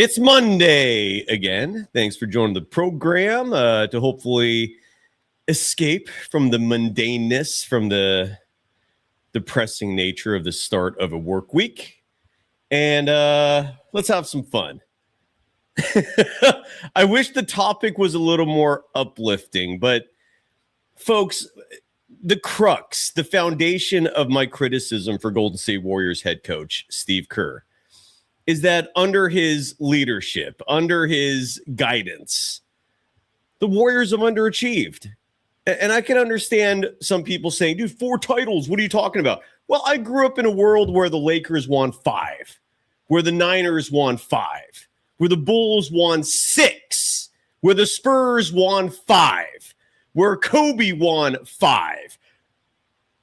It's Monday again. Thanks for joining the program to hopefully escape from the mundaneness, from the depressing nature of the start of a work week. And let's have some fun. I wish the topic was a little more uplifting, but folks, the crux, the foundation of my criticism for Golden State Warriors head coach Steve Kerr is that under his leadership, under his guidance, the Warriors have underachieved. And I can understand some people saying, dude, 4 titles, what are you talking about? Well, I grew up in a world where the Lakers won 5, where the Niners won 5, where the Bulls won 6, where the Spurs won 5, where Kobe won 5.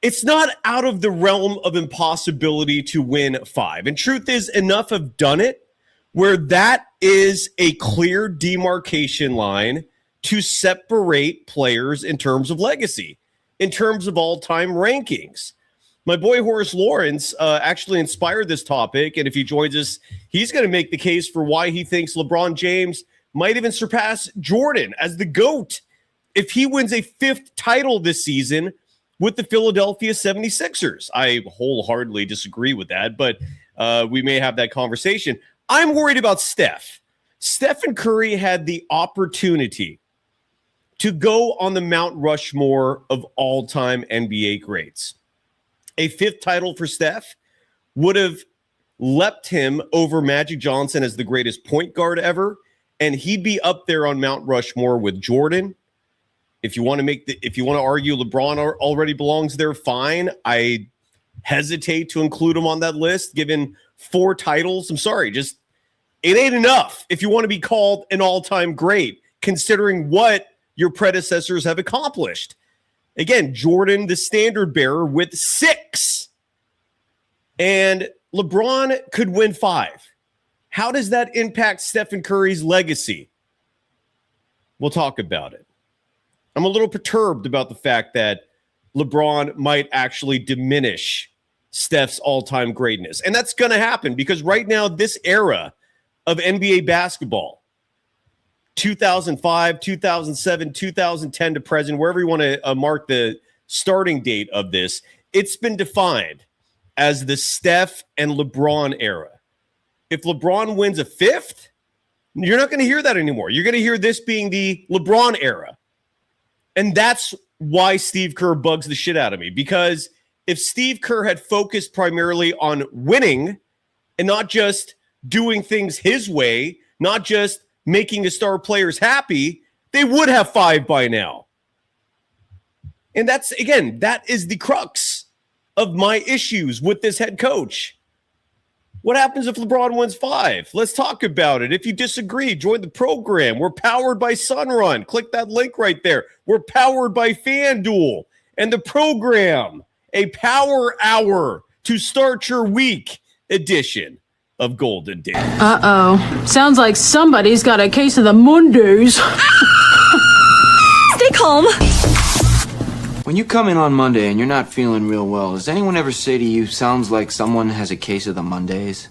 It's not out of the realm of impossibility to win 5. And truth is, enough have done it where that is a clear demarcation line to separate players in terms of legacy, in terms of all-time rankings. My boy Horace Lawrence actually inspired this topic, and if he joins us, he's going to make the case for why he thinks LeBron James might even surpass Jordan as the GOAT if he wins a 5th title this season with the Philadelphia 76ers. I wholeheartedly disagree with that, but we may have that conversation. I'm worried about Steph. Stephen Curry had the opportunity to go on the Mount Rushmore of all-time NBA greats. A 5th title for Steph would have leapt him over Magic Johnson as the greatest point guard ever, and he'd be up there on Mount Rushmore with Jordan. If you want to argue LeBron already belongs there, fine. I hesitate to include him on that list, given 4 titles. I'm sorry, just it ain't enough if you want to be called an all-time great, considering what your predecessors have accomplished. Again, Jordan, the standard bearer, with 6. And LeBron could win 5. How does that impact Stephen Curry's legacy? We'll talk about it. I'm a little perturbed about the fact that LeBron might actually diminish Steph's all-time greatness. And that's going to happen because right now, this era of NBA basketball, 2005, 2007, 2010 to present, wherever you want to mark the starting date of this, it's been defined as the Steph and LeBron era. If LeBron wins a 5th, you're not going to hear that anymore. You're going to hear this being the LeBron era. And that's why Steve Kerr bugs the shit out of me, because if Steve Kerr had focused primarily on winning and not just doing things his way, not just making the star players happy, they would have 5 by now. And that's, again, that is the crux of my issues with this head coach. What happens if LeBron wins 5? Let's talk about it. If you disagree, join the program. We're powered by Sunrun. Click that link right there. We're powered by FanDuel. And the program, a power hour to start your week edition of Golden Days. Uh-oh. Sounds like somebody's got a case of the Mondays. Stay calm. When you come in on Monday and you're not feeling real well, does anyone ever say to you, sounds like someone has a case of the Mondays?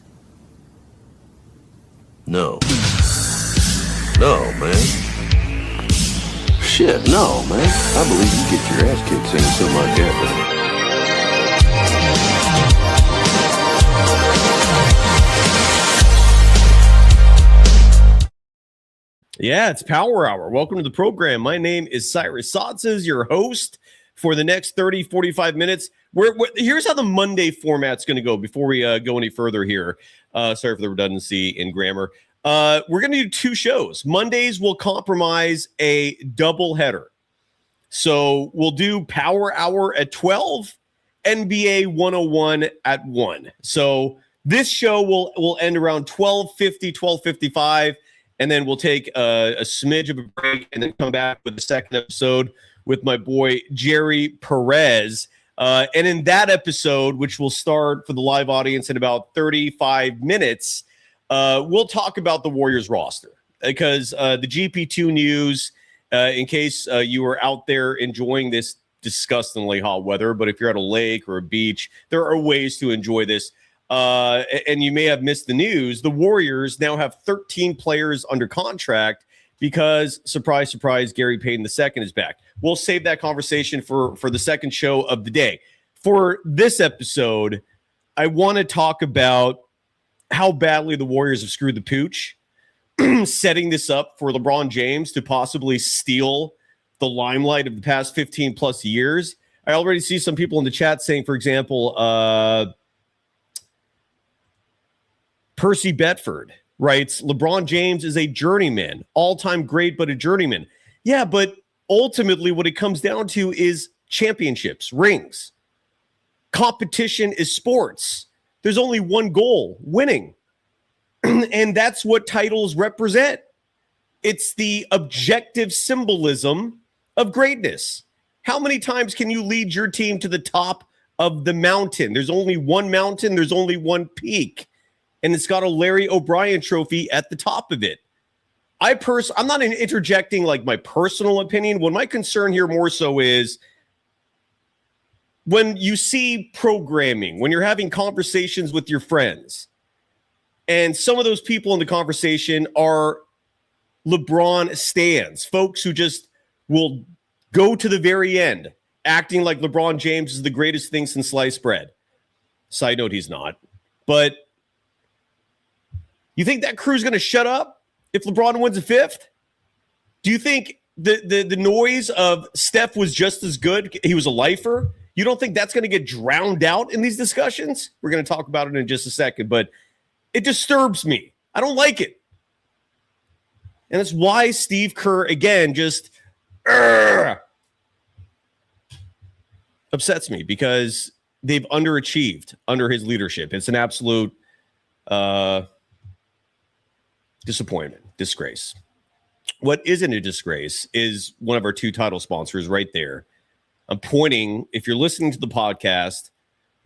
No. No, man. Shit, no, man. I believe you get your ass kicked saying something like that, man. Yeah, it's Power Hour. Welcome to the program. My name is Cyrus Saatsaz, your host for the next 30, 45 minutes. Here's how the Monday format's going to go before we go any further here. Sorry for the redundancy in grammar. We're going to do 2 shows. Mondays will compromise a double header. So we'll do Power Hour at 12, NBA 101 at 1. So this show will end around 12:50, 12:55, and then we'll take a smidge of a break and then come back with the second episode with my boy Jerry Perez. And in that episode, which will start for the live audience in about 35 minutes, we'll talk about the Warriors roster because the GP2 news, in case you were out there enjoying this disgustingly hot weather, but if you're at a lake or a beach, there are ways to enjoy this and you may have missed the news, the Warriors now have 13 players under contract because, surprise, surprise, Gary Payton II is back. We'll save that conversation for the second show of the day. For this episode, I want to talk about how badly the Warriors have screwed the pooch, setting this up for LeBron James to possibly steal the limelight of the past 15 plus years. I already see some people in the chat saying, for example, Percy Bedford writes, LeBron James is a journeyman, all-time great, but a journeyman. Yeah, but ultimately what it comes down to is championships, rings. Competition is sports. There's only one goal, winning. And that's what titles represent. It's the objective symbolism of greatness. How many times can you lead your team to the top of the mountain? There's only one mountain. There's only one peak. And it's got a Larry O'Brien trophy at the top of it. I'm not interjecting like my personal opinion. What my concern here more so is when you see programming, when you're having conversations with your friends, and some of those people in the conversation are LeBron stans, folks who just will go to the very end, acting like LeBron James is the greatest thing since sliced bread. Side note, he's not. But you think that crew's going to shut up if LeBron wins a fifth? Do you think the noise of Steph was just as good? He was a lifer. You don't think that's going to get drowned out in these discussions? We're going to talk about it in just a second, but it disturbs me. I don't like it. And that's why Steve Kerr, again, just upsets me, because they've underachieved under his leadership. It's an absolute disappointment, disgrace. What isn't a disgrace is one of our two title sponsors right there. I'm pointing, if you're listening to the podcast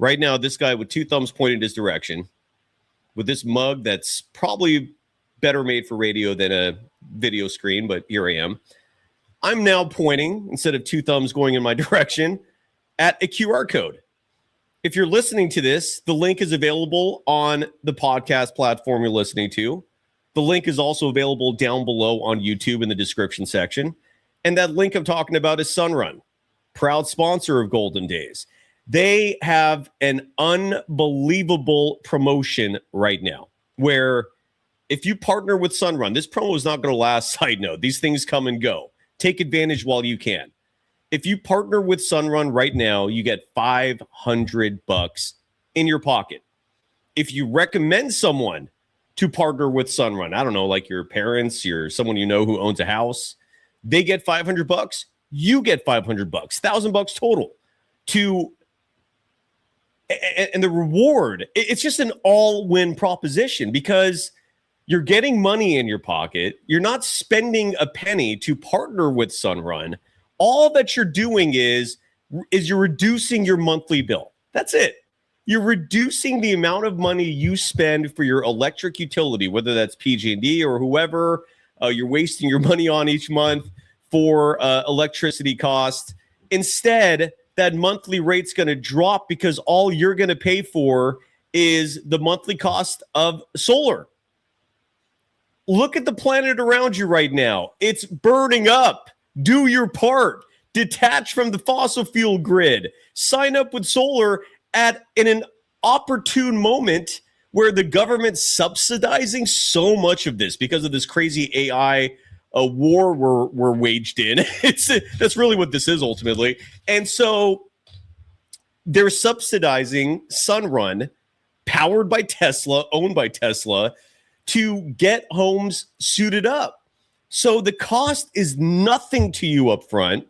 right now, this guy with two thumbs pointed his direction with this mug that's probably better made for radio than a video screen, but here I am. I'm now pointing, instead of two thumbs going in my direction, at a QR code. If you're listening to this, the link is available on the podcast platform you're listening to. The link is also available down below on YouTube in the description section. And that link I'm talking about is Sunrun, proud sponsor of Golden Days. They have an unbelievable promotion right now where if you partner with Sunrun, this promo is not going to last. Side note, these things come and go. Take advantage while you can. If you partner with Sunrun right now, you get $500 in your pocket. If you recommend someone to partner with Sunrun, I don't know, like your parents, someone you know who owns a house, they get $500. You get $500, $1,000 total. And the reward, it's just an all-win proposition because you're getting money in your pocket. You're not spending a penny to partner with Sunrun. All that you're doing is you're reducing your monthly bill. That's it. You're reducing the amount of money you spend for your electric utility, whether that's PG&E or whoever you're wasting your money on each month for electricity cost. Instead, that monthly rate's going to drop because all you're going to pay for is the monthly cost of solar. Look at the planet around you right now. It's burning up. Do your part. Detach from the fossil fuel grid. Sign up with solar in an opportune moment where the government's subsidizing so much of this because of this crazy AI war we're waged in. That's really what this is ultimately. And so they're subsidizing Sunrun, powered by Tesla, owned by Tesla, to get homes suited up. So the cost is nothing to you up front.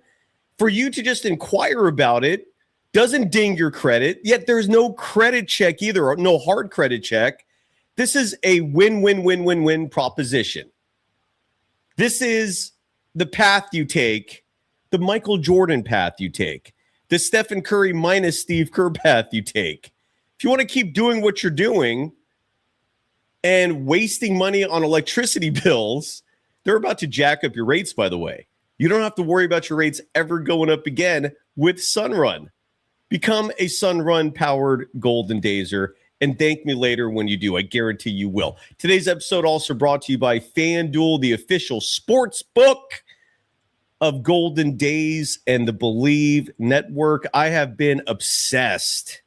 For you to just inquire about it doesn't ding your credit, yet there's no credit check either, no hard credit check. This is a win-win-win-win-win proposition. This is the path you take, the Michael Jordan path you take, the Stephen Curry minus Steve Kerr path you take. If you want to keep doing what you're doing and wasting money on electricity bills, they're about to jack up your rates, by the way. You don't have to worry about your rates ever going up again with Sunrun. Become a Sunrun-powered Golden Dazer and thank me later when you do. I guarantee you will. Today's episode also brought to you by FanDuel, the official sports book of Golden Days and the Believe Network. I have been obsessed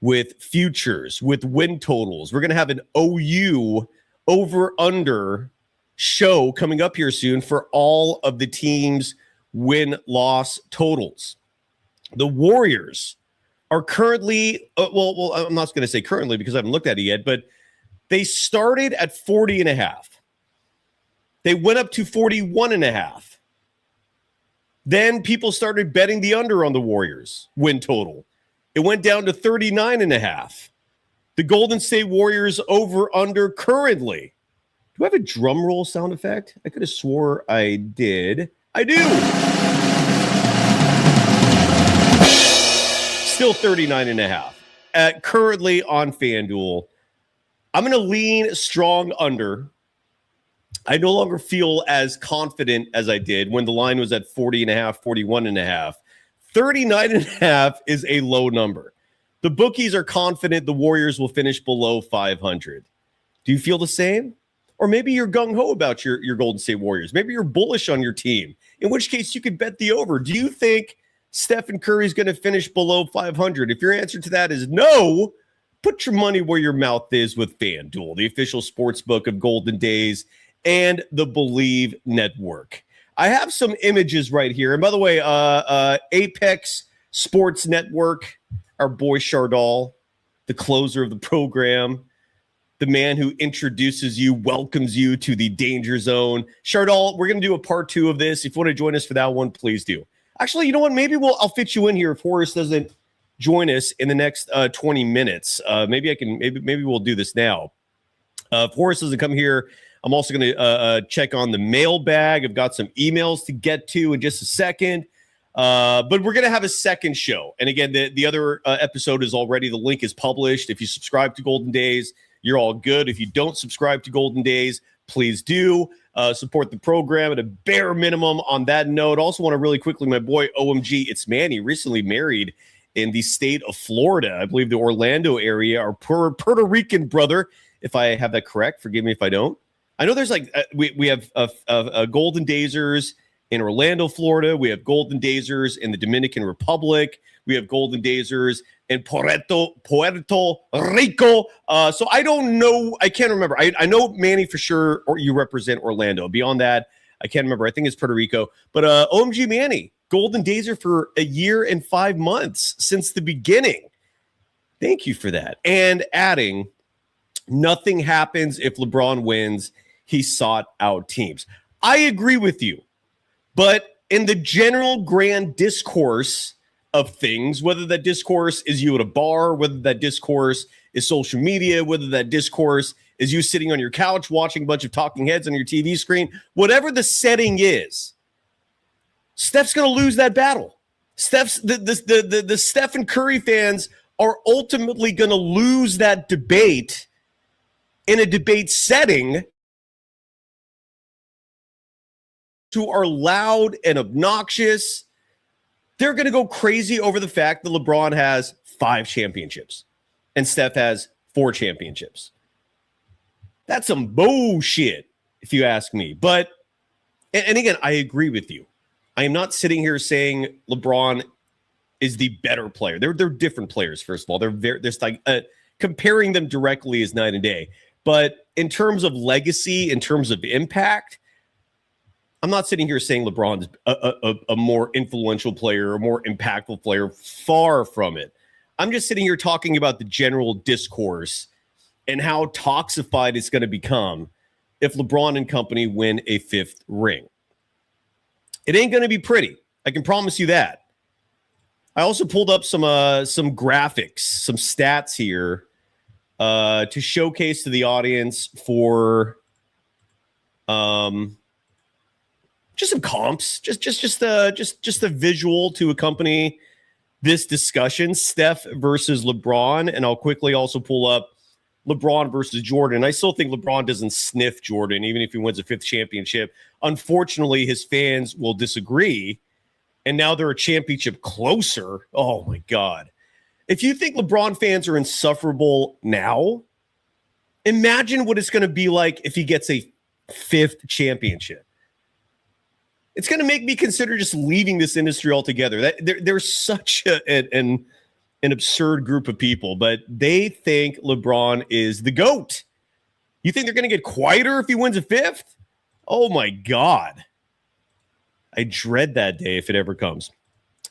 with futures, with win totals. We're going to have an OU over-under show coming up here soon for all of the teams' win-loss totals. The Warriors are currently, well, I'm not going to say currently because I haven't looked at it yet, but they started at 40.5. They went up to 41.5. Then people started betting the under on the Warriors win total. It went down to 39.5. The Golden State Warriors over under currently. Do I have a drum roll sound effect? I could have swore I did. I do. Still 39.5. Currently on FanDuel. I'm going to lean strong under. I no longer feel as confident as I did when the line was at 40.5, 41.5. 39.5 is a low number. The bookies are confident the Warriors will finish below 500. Do you feel the same? Or maybe you're gung-ho about your Golden State Warriors. Maybe you're bullish on your team, in which case you could bet the over. Do you think Stephen Curry is going to finish below 500? If your answer to that is no, put your money where your mouth is with FanDuel, the official sports book of Golden Days and the Believe Network. I have some images right here. And by the way, Apex Sports Network, our boy Chardal, the closer of the program, the man who introduces you, welcomes you to the danger zone. Chardal, we're going to do a part 2 of this. If you want to join us for that one, please do. Actually, you know what? Maybe I'll fit you in here if Horace doesn't join us in the next 20 minutes. Maybe we'll do this now. If Horace doesn't come here, I'm also going to check on the mailbag. I've got some emails to get to in just a second. But we're going to have a second show. And again, the other episode is already, the link is published. If you subscribe to Golden Days, you're all good. If you don't subscribe to Golden Days, please do support the program at a bare minimum. On that note, also want to really quickly, my boy OMG, it's Manny, recently married in the state of Florida. I believe the Orlando area. Our Puerto Rican brother, if I have that correct. Forgive me if I don't. I know there's like we have Golden Dazers in Orlando, Florida. We have Golden Dazers in the Dominican Republic. We have Golden Dazers in Puerto Rico. So I don't know. I can't remember. I know, Manny, for sure, or you represent Orlando. Beyond that, I can't remember. I think it's Puerto Rico. But OMG Manny, Golden Dazer for a year and 5 months since the beginning. Thank you for that. And adding, nothing happens if LeBron wins. He sought out teams. I agree with you. But in the general grand discourse of things, whether that discourse is you at a bar, whether that discourse is social media, whether that discourse is you sitting on your couch watching a bunch of talking heads on your TV screen, whatever the setting is, Steph's going to lose that battle. The Stephen Curry fans are ultimately going to lose that debate in a debate setting who are loud and obnoxious. They're going to go crazy over the fact that LeBron has 5 championships and Steph has 4 championships. That's some bullshit, if you ask me. But, and again, I agree with you. I am not sitting here saying LeBron is the better player. They're different players, first of all. There's like comparing them directly is night and day. But in terms of legacy, in terms of impact, I'm not sitting here saying LeBron's a more influential player, a more impactful player. Far from it. I'm just sitting here talking about the general discourse and how toxified it's going to become if LeBron and company win a 5th ring. It ain't going to be pretty. I can promise you that. I also pulled up some graphics, some stats here to showcase to the audience for just some comps, just a visual to accompany this discussion. Steph versus LeBron, and I'll quickly also pull up LeBron versus Jordan. I still think LeBron doesn't sniff Jordan, even if he wins a 5th championship. Unfortunately, his fans will disagree, and now they're a championship closer. Oh my God! If you think LeBron fans are insufferable now, imagine what it's going to be like if he gets a 5th championship. It's going to make me consider just leaving this industry altogether. They're such an absurd group of people, but they think LeBron is the GOAT. You think they're going to get quieter if he wins a 5th? Oh, my God. I dread that day if it ever comes.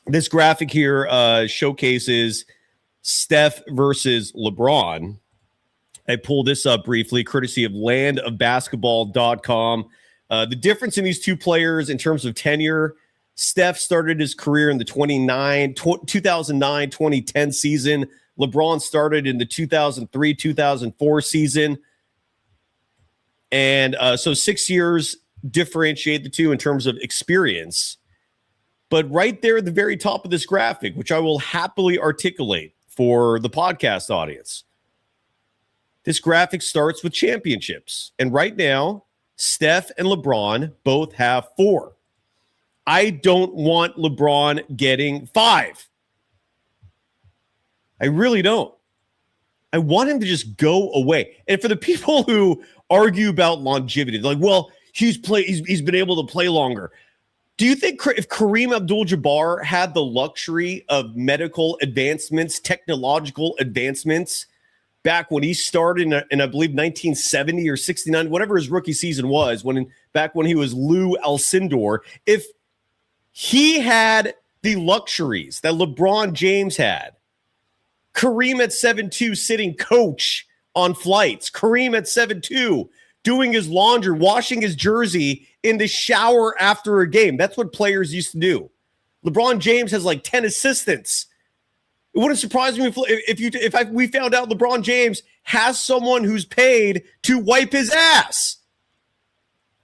This graphic here showcases Steph versus LeBron. I pulled this up briefly, courtesy of landofbasketball.com. The difference in these two players in terms of tenure, Steph started his career in the 2009-2010 season. LeBron started in the 2003-2004 season. And so 6 years differentiate the two in terms of experience. But right there at the very top of this graphic, which I will happily articulate for the podcast audience, this graphic starts with championships. And right now, Steph and LeBron both have 4. I don't want LeBron getting 5. I really don't. I want him to just go away. And for the people who argue about longevity, like, well, he's been able to play longer. Do you think if Kareem Abdul-Jabbar had the luxury of medical advancements, technological advancements, back when he started in I believe 1970 or 69, whatever his rookie season was, back when he was Lou Alcindor, if he had the luxuries that LeBron James had, Kareem at 7'2", sitting coach on flights, Kareem at 7'2", doing his laundry, washing his jersey in the shower after a game. That's what players used to do. LeBron James has like 10 assistants. It wouldn't surprise me if we found out LeBron James has someone who's paid to wipe his ass.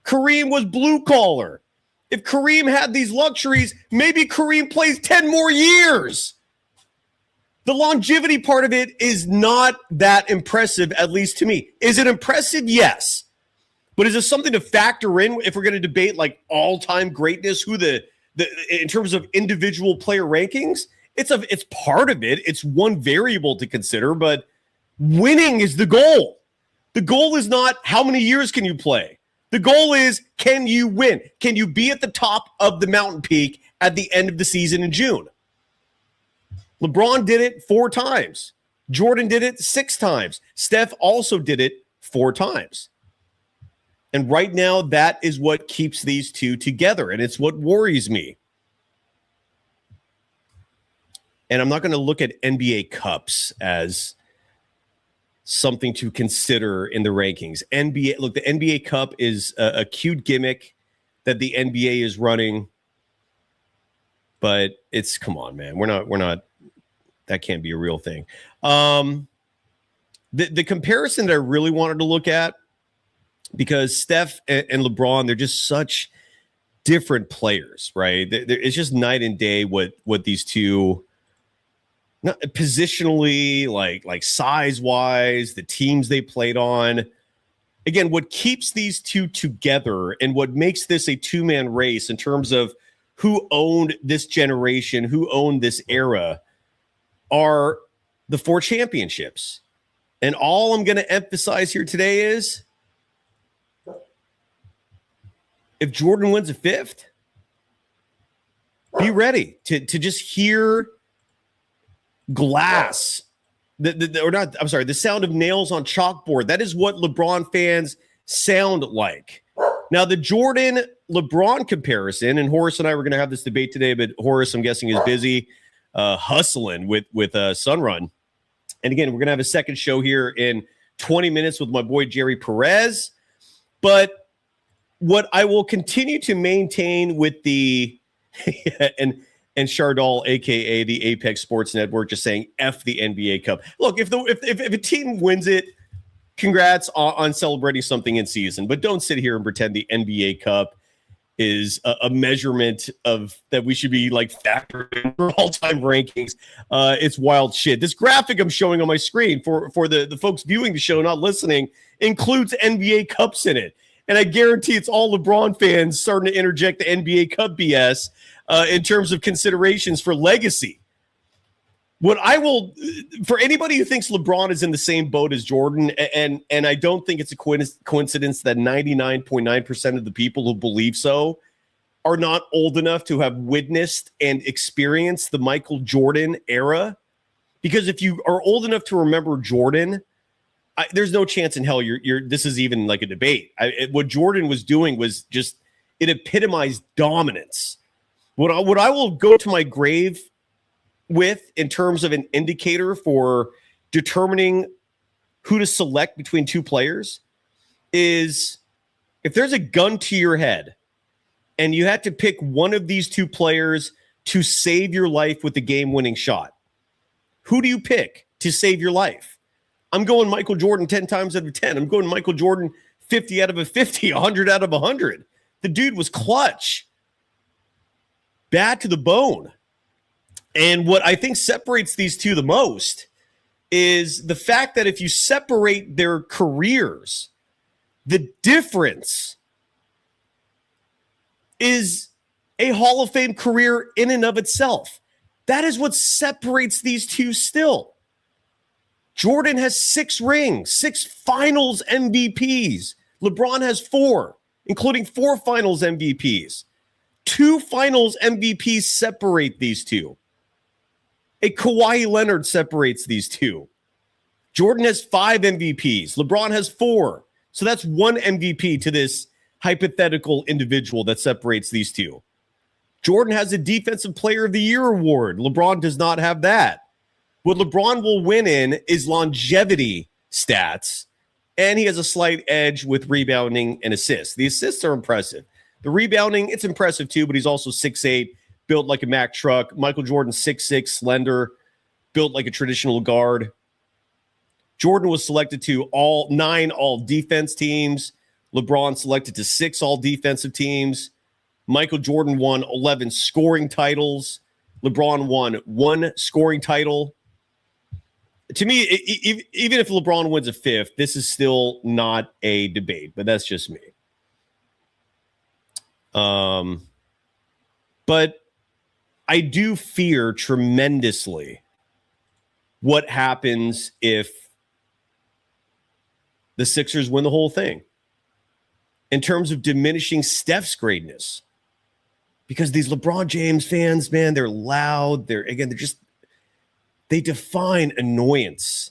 Kareem was blue collar. If Kareem had these luxuries, maybe Kareem plays 10 more years. The longevity part of it is not that impressive, at least to me. Is it impressive? Yes. But is it something to factor in if we're going to debate like all-time greatness, who the in terms of individual player rankings? It's part of it. It's one variable to consider, but winning is the goal. The goal is not how many years can you play. The goal is, can you win? Can you be at the top of the mountain peak at the end of the season in June? LeBron did it 4 times. Jordan did it 6 times. Steph also did it 4 times. And right now, that is what keeps these two together, and it's what worries me. And I'm not going to look at NBA Cups as something to consider in the rankings. The NBA Cup is a cute gimmick that the NBA is running, but come on, man. We're not, that can't be a real thing. The comparison that I really wanted to look at, because Steph and LeBron, they're just such different players, right? It's just night and day what these two, not positionally, like size-wise, the teams they played on. Again, what keeps these two together and what makes this a two-man race in terms of who owned this generation, who owned this era, are the 4 championships. And all I'm going to emphasize here today is, if Jordan wins a 5th, be ready to just hear glass, the sound of nails on chalkboard. That is what LeBron fans sound like. Now, the Jordan-LeBron comparison, and Horace and I were going to have this debate today, but Horace, I'm guessing, is busy hustling with Sunrun. And again, we're going to have a second show here in 20 minutes with my boy Jerry Perez. But what I will continue to maintain with the and Chardal, aka the Apex Sports Network, just saying F the NBA Cup. Look, if a team wins it, congrats on celebrating something in season, but don't sit here and pretend the NBA Cup is a measurement of that we should be like factoring in for all-time rankings. It's wild shit. This graphic I'm showing on my screen for the folks viewing the show, not listening, includes NBA Cups in it. And I guarantee it's all LeBron fans starting to interject the NBA Cup BS in terms of considerations for legacy. What I will, for anybody who thinks LeBron is in the same boat as Jordan, and I don't think it's a coincidence that 99.9% of the people who believe so are not old enough to have witnessed and experienced the Michael Jordan era. Because if you are old enough to remember Jordan, there's no chance in hell this is even like a debate. What Jordan was doing was just, it epitomized dominance. What I will go to my grave with in terms of an indicator for determining who to select between two players is if there's a gun to your head and you had to pick one of these two players to save your life with the game-winning shot, who do you pick to save your life? I'm going Michael Jordan 10 times out of 10. I'm going Michael Jordan 50 out of 50, 100 out of 100. The dude was clutch. Bad to the bone. And what I think separates these two the most is the fact that if you separate their careers, the difference is a Hall of Fame career in and of itself. That is what separates these two still. Jordan has 6 rings, 6 finals MVPs. LeBron has 4, including 4 finals MVPs. 2 finals MVPs separate these two. A Kawhi Leonard separates these two. Jordan has 5 MVPs. LeBron has 4. So that's 1 MVP to this hypothetical individual that separates these two. Jordan has a Defensive Player of the Year award. LeBron does not have that. What LeBron will win in is longevity stats, and he has a slight edge with rebounding and assists. The assists are impressive. The rebounding, it's impressive too, but he's also 6'8", built like a Mack truck. Michael Jordan, 6'6", slender, built like a traditional guard. Jordan was selected to 9 all-defense teams. LeBron selected to 6 all-defensive teams. Michael Jordan won 11 scoring titles. LeBron won 1 scoring title. To me, even if LeBron wins a 5th, this is still not a debate, but that's just me. But I do fear tremendously what happens if the Sixers win the whole thing in terms of diminishing Steph's greatness. Because these LeBron James fans, man, they're loud. They define annoyance.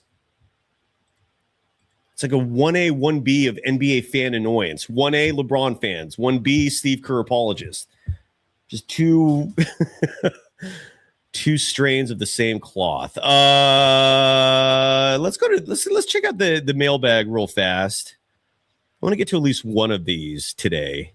It's like a 1A, 1B of NBA fan annoyance. 1A LeBron fans, 1B Steve Kerr apologists. Just two strains of the same cloth. Let's check out the mailbag real fast. I want to get to at least one of these today.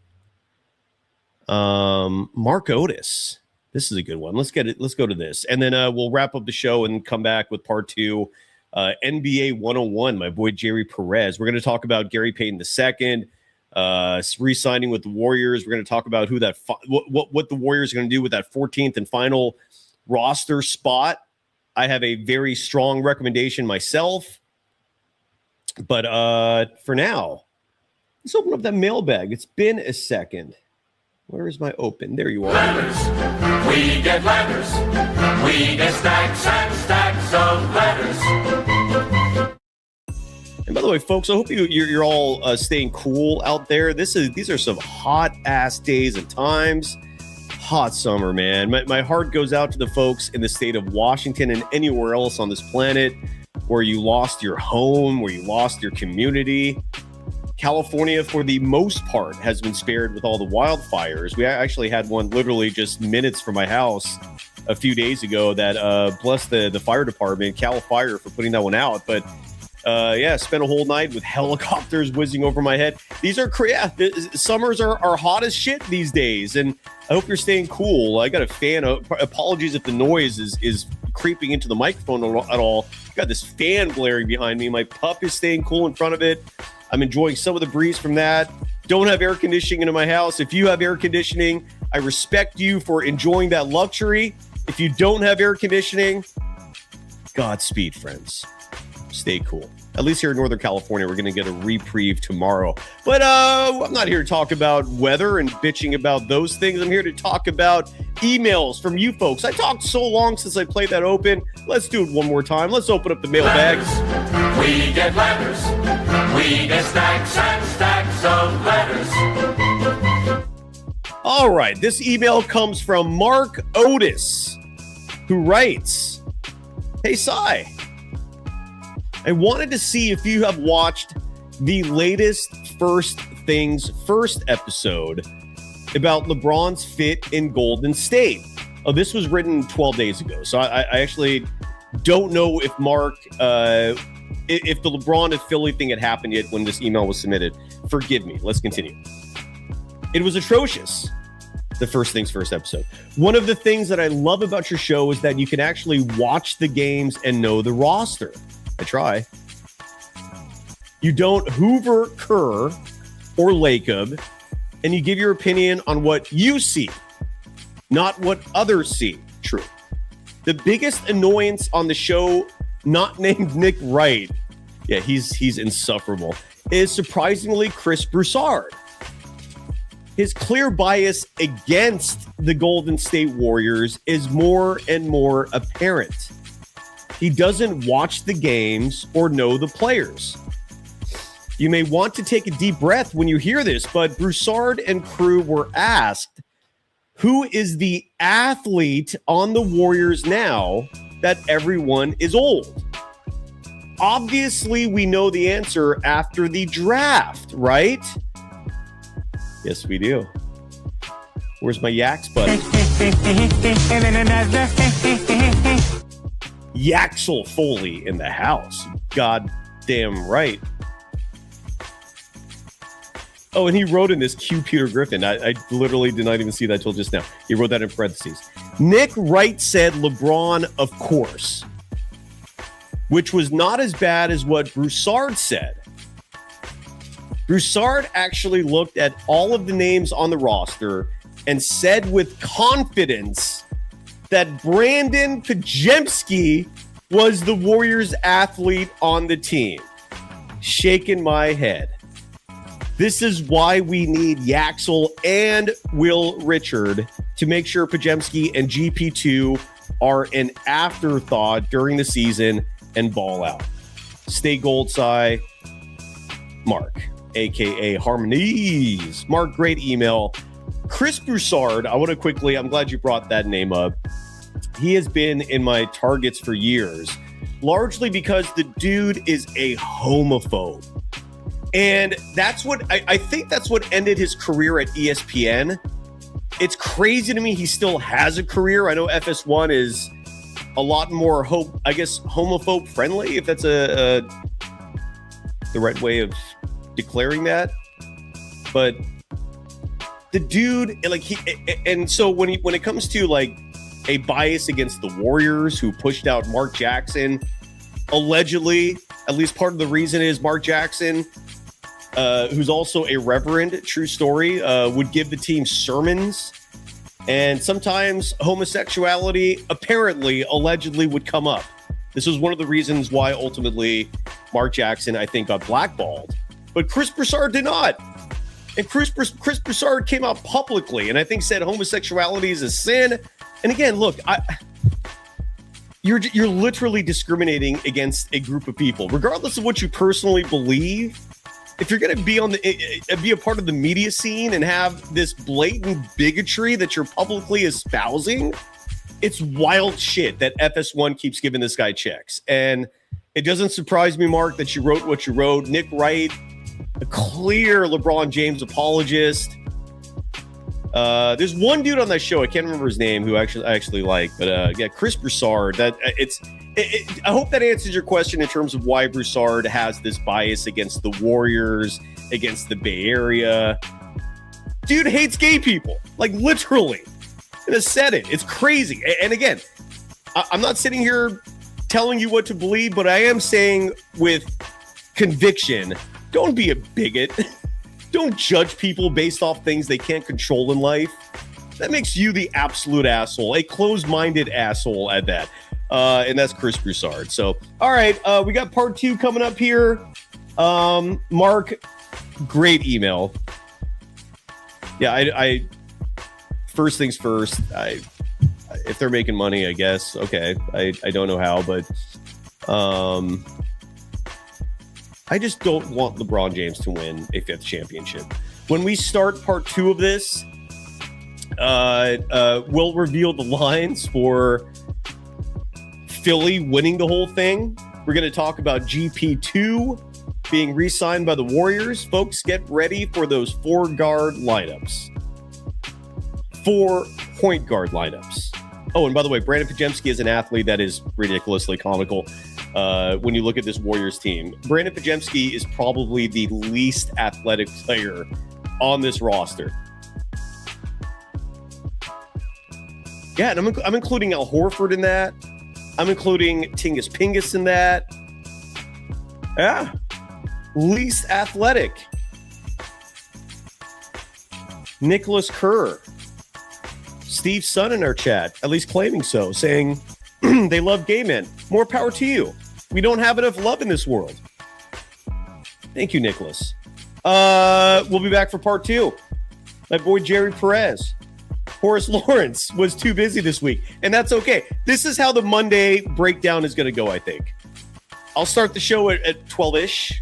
Mark Otis. This is a good one. Let's go to this. And then we'll wrap up the show and come back with part 2. NBA 101, my boy Jerry Perez. We're going to talk about Gary Payton II, re-signing with the Warriors. We're going to talk about what the Warriors are going to do with that 14th and final roster spot. I have a very strong recommendation myself. But for now, let's open up that mailbag. It's been a second. Where is my open? There you are. Letters. We get letters. We get stacks and stacks of letters. And by the way, folks, I hope you're all staying cool out there. These are some hot ass days and times. Hot summer, man. My heart goes out to the folks in the state of Washington and anywhere else on this planet where you lost your home, where you lost your community. California, for the most part, has been spared with all the wildfires. We actually had one literally just minutes from my house a few days ago that bless the fire department, Cal Fire, for putting that one out. But spent a whole night with helicopters whizzing over my head. These are summers are hot as shit these days, and I hope you're staying cool. I got a fan. Apologies if the noise is creeping into the microphone at all. Got this fan blaring behind me. My pup is staying cool in front of it. I'm enjoying some of the breeze from that. Don't have air conditioning in my house. If you have air conditioning, I respect you for enjoying that luxury. If you don't have air conditioning, Godspeed, friends. Stay cool. At least here in Northern California, we're going to get a reprieve tomorrow. But I'm not here to talk about weather and bitching about those things. I'm here to talk about emails from you folks. I talked so long since I played that open. Let's do it one more time. Let's open up the mailbags. We get letters. We get stacks and stacks of letters. All right. This email comes from Mark Otis, who writes, Hey, Cy. I wanted to see if you have watched the latest First Things First episode about LeBron's fit in Golden State. Oh, this was written 12 days ago. So I actually don't know if Mark, if the LeBron and Philly thing had happened yet when this email was submitted. Forgive me. Let's continue. It was atrocious. The First Things First episode. One of the things that I love about your show is that you can actually watch the games and know the roster. I try. You don't hoover Kerr or Lacob, and you give your opinion on what you see, not what others see. True. The biggest annoyance on the show, not named Nick Wright, yeah, he's insufferable, is surprisingly Chris Broussard. His clear bias against the Golden State Warriors is more and more apparent. He doesn't watch the games or know the players. You may want to take a deep breath when you hear this, but Broussard and crew were asked, who is the athlete on the Warriors now that everyone is old? Obviously, we know the answer after the draft, right? Yes, we do. Where's my Yaks button? Yaxel Foley in the house. God damn right. Oh, and he wrote in this Q Peter Griffin. I literally did not even see that till just now. He wrote that in parentheses. Nick Wright said LeBron, of course, which was not as bad as what Broussard said. Broussard actually looked at all of the names on the roster and said with confidence that Brandon Podziemski was the Warriors athlete on the team. Shaking my head. This is why we need Yaxel and Will Richard to make sure Podziemski and GP2 are an afterthought during the season and ball out. Stay gold, Cy. Mark, a.k.a. Harmonies. Mark, great email. Chris Broussard, I'm glad you brought that name up. He has been in my targets for years, largely because the dude is a homophobe. And that's what, I think that's what ended his career at ESPN. It's crazy to me he still has a career. I know FS1 is a lot more, homophobe friendly, if that's the right way of declaring that. But the dude, so when it comes to like a bias against the Warriors who pushed out Mark Jackson, allegedly, at least part of the reason is Mark Jackson, who's also a reverend, true story, would give the team sermons. And sometimes homosexuality allegedly would come up. This was one of the reasons why ultimately Mark Jackson, I think, got blackballed. But Chris Broussard did not. And Chris Broussard came out publicly and I think said homosexuality is a sin. And again, look, you're literally discriminating against a group of people, regardless of what you personally believe. If you're going to be a part of the media scene and have this blatant bigotry that you're publicly espousing, it's wild shit that FS1 keeps giving this guy checks. And it doesn't surprise me, Mark, that you wrote what you wrote. Nick Wright, a clear LeBron James apologist. There's one dude on that show, I can't remember his name, who I actually like, but yeah, Chris Broussard. I hope that answers your question in terms of why Broussard has this bias against the Warriors, against the Bay Area. Dude hates gay people, like literally. And has said it. It's crazy. And again, I'm not sitting here telling you what to believe, but I am saying with conviction, don't be a bigot. Don't judge people based off things they can't control in life. That makes you the absolute asshole, a closed-minded asshole at that. and that's Chris Broussard. So, all right, we got part 2 coming up here. Mark, great email. Yeah, I first things first, if they're making money, I guess, okay. I don't know how, but I just don't want LeBron James to win a 5th championship. When we start part 2 of this, we'll reveal the lines for Philly winning the whole thing. We're going to talk about GP2 being re-signed by the Warriors. Folks, get ready for those 4 guard lineups. 4 point guard lineups. Oh, and by the way, Brandon Pajemski is an athlete that is ridiculously comical. When you look at this Warriors team, Brandon Pajemski is probably the least athletic player on this roster. Yeah, and I'm including Al Horford in that. I'm including Tingus Pingus in that. Yeah. Least athletic. Nicholas Kerr. Steve's son in our chat, at least claiming so, saying they love gay men. More power to you. We don't have enough love in this world. Thank you, Nicholas. We'll be back for part 2. My boy Jerry Perez. Horace Lawrence was too busy this week, and that's okay. This is how the Monday breakdown is going to go, I think. I'll start the show at 12-ish.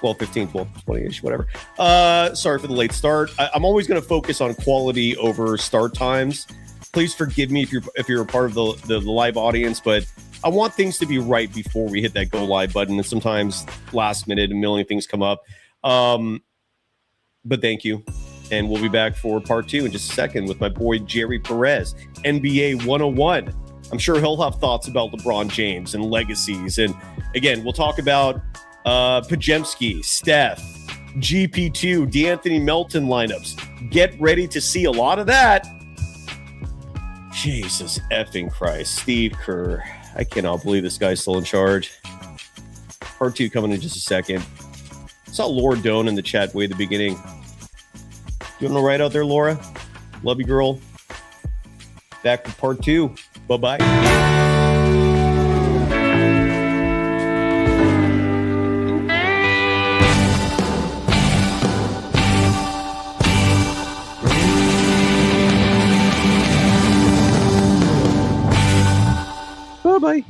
12:15, 12:20-ish, whatever. Sorry for the late start. I'm always going to focus on quality over start times. Please forgive me if you're a part of the live audience, but I want things to be right before we hit that go live button. And sometimes last minute, a million things come up. But thank you. And we'll be back for part 2 in just a second with my boy Jerry Perez, NBA 101. I'm sure he'll have thoughts about LeBron James and legacies. And again, we'll talk about Pajemski, Steph, GP2, DeAnthony Melton lineups. Get ready to see a lot of that. Jesus effing Christ. Steve Kerr. I cannot believe this guy's still in charge. Part 2 coming in just a second. I saw Laura Doan in the chat way at the beginning. Doing all right out there, Laura? Love you, girl. Back for part 2. Bye-bye. Bye-bye.